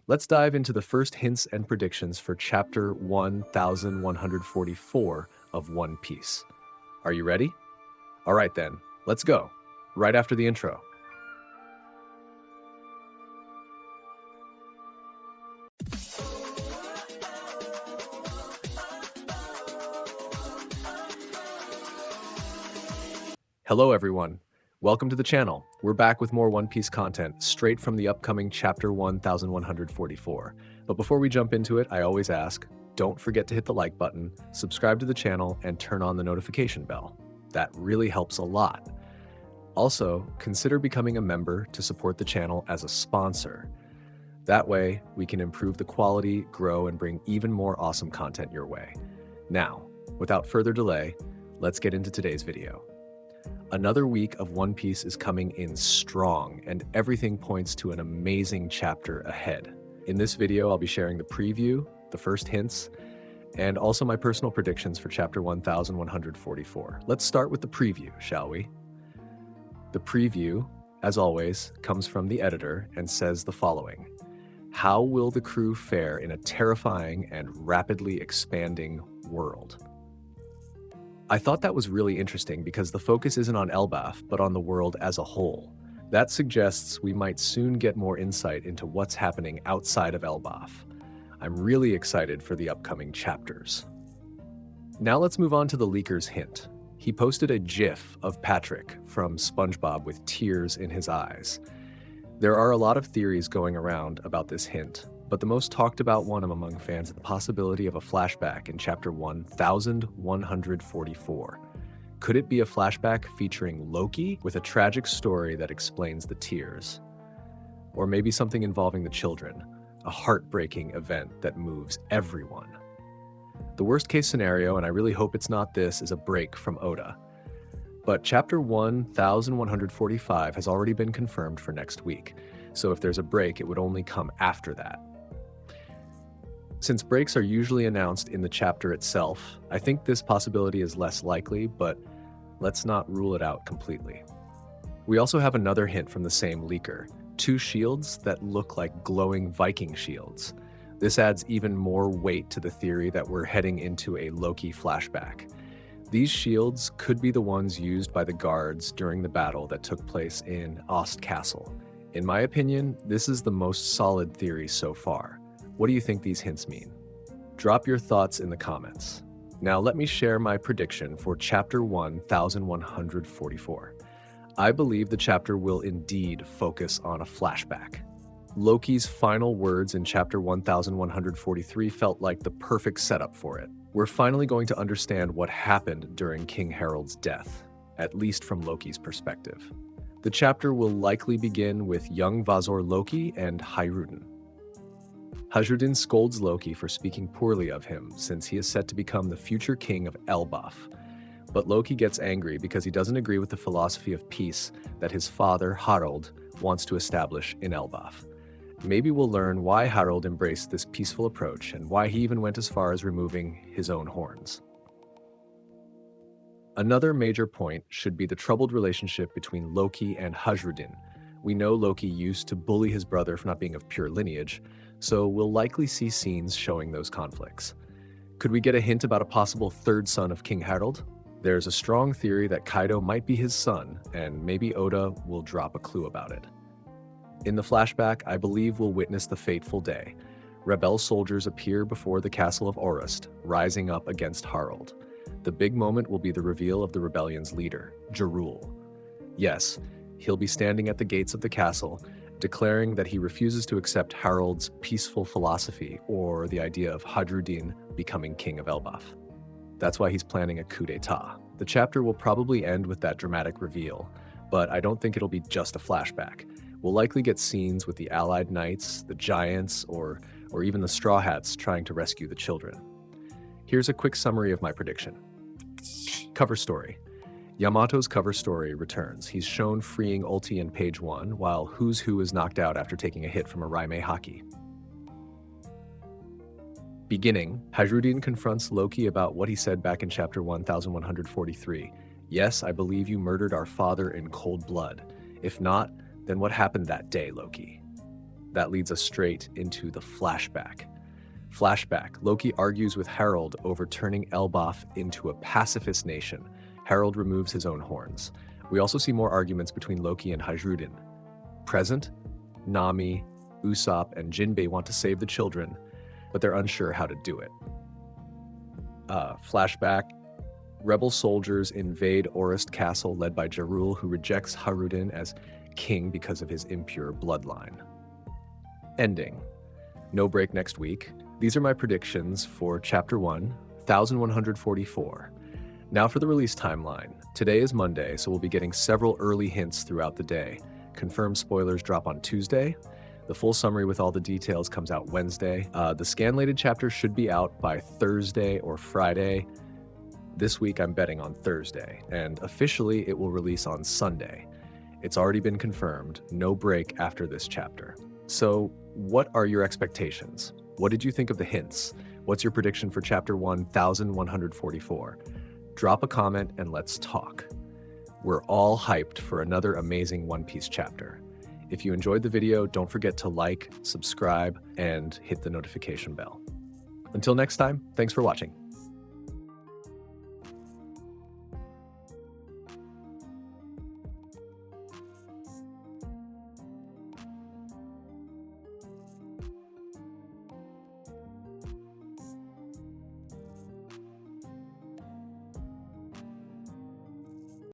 Let's dive into the first hints and predictions for Chapter 1144 of One Piece. Are you ready? All right then, let's go. Right after the intro. Hello everyone. Welcome to the channel. We're back with more One Piece content straight from the upcoming Chapter 1144. But before we jump into it, I always ask, don't forget to hit the like button, subscribe to the channel, and turn on the notification bell. That really helps a lot. Also, consider becoming a member to support the channel as a sponsor. That way, we can improve the quality, grow, and bring even more awesome content your way. Now, without further delay, let's get into today's video. Another week of One Piece is coming in strong, and everything points to an amazing chapter ahead. In this video, I'll be sharing the preview, the first hints, and also my personal predictions for Chapter 1144. Let's start with the preview, shall we? The preview, as always, comes from the editor and says the following: how will the crew fare in a terrifying and rapidly expanding world? I thought that was really interesting because the focus isn't on Elbaf, but on the world as a whole. That suggests we might soon get more insight into what's happening outside of Elbaf. I'm really excited for the upcoming chapters. Now let's move on to the leaker's hint. He posted a GIF of Patrick from SpongeBob with tears in his eyes. There are a lot of theories going around about this hint, but the most talked about one among fans is the possibility of a flashback in Chapter 1144. Could it be a flashback featuring Loki with a tragic story that explains the tears? Or maybe something involving the children, a heartbreaking event that moves everyone. The worst case scenario, and I really hope it's not this, is a break from Oda. But Chapter 1145 has already been confirmed for next week, so if there's a break, it would only come after that. Since breaks are usually announced in the chapter itself, I think this possibility is less likely, but let's not rule it out completely. We also have another hint from the same leaker, 2 shields that look like glowing Viking shields. This adds even more weight to the theory that we're heading into a Loki flashback. These shields could be the ones used by the guards during the battle that took place in Ost Castle. In my opinion, this is the most solid theory so far. What do you think these hints mean? Drop your thoughts in the comments. Now let me share my prediction for Chapter 1144. I believe the chapter will indeed focus on a flashback. Loki's final words in Chapter 1143 felt like the perfect setup for it. We're finally going to understand what happened during King Harald's death, at least from Loki's perspective. The chapter will likely begin with young Vazor Loki and Hairuden. Hairuden scolds Loki for speaking poorly of him since he is set to become the future king of Elbaf. But Loki gets angry because he doesn't agree with the philosophy of peace that his father, HARALD, wants to establish in Elbaf. Maybe we'll learn why HARALD embraced this peaceful approach and why he even went as far as removing his own horns. Another major point should be the troubled relationship between Loki and Hairuden. We know Loki used to bully his brother for not being of pure lineage, so we'll likely see scenes showing those conflicts. Could we get a hint about a possible third son of King Harald? There's a strong theory that Kaido might be his son, and maybe Oda will drop a clue about it. In the flashback, I believe we'll witness the fateful day. Rebel soldiers appear before the castle of Orust, rising up against Harald. The big moment will be the reveal of the rebellion's leader, Jarul. Yes, he'll be standing at the gates of the castle, declaring that he refuses to accept Harald's peaceful philosophy or the idea of Hairuden becoming king of Elbaf. That's why he's planning a coup d'etat. The chapter will probably end with that dramatic reveal, but I don't think it'll be just a flashback. We'll likely get scenes with the Allied Knights, the Giants, or even the Straw Hats trying to rescue the children. Here's a quick summary of my prediction. Cover story. Yamato's cover story returns. He's shown freeing Ulti in page 1, while Who's Who is knocked out after taking a hit from a Raime Haki. Beginning, Hairuden confronts Loki about what he said back in Chapter 1143. Yes, I believe you murdered our father in cold blood. If not, then what happened that day, Loki? that leads us straight into the flashback. Flashback, Loki argues with HARALD over turning Elbaf into a pacifist nation. HARALD removes his own horns. We also see more arguments between Loki and Hajrudin. Present, Nami, Usopp, and Jinbei want to save the children, but they're unsure how to do it. Flashback, rebel soldiers invade Orist Castle led by Jarul, who rejects Hajrudin as king because of his impure bloodline. Ending. No break next week. These are my predictions for Chapter 1, 1144. Now for the release timeline. Today is Monday, so we'll be getting several early hints throughout the day. Confirmed spoilers drop on Tuesday. The full summary with all the details comes out Wednesday. The scanlated chapter should be out by Thursday or Friday. This week I'm betting on Thursday, and officially it will release on Sunday. It's already been confirmed, no break after this chapter. So, what are your expectations? What did you think of the hints? What's your prediction for Chapter 1144? Drop a comment and let's talk. We're all hyped for another amazing One Piece chapter. If you enjoyed the video, don't forget to like, subscribe, and hit the notification bell. Until next time, thanks for watching.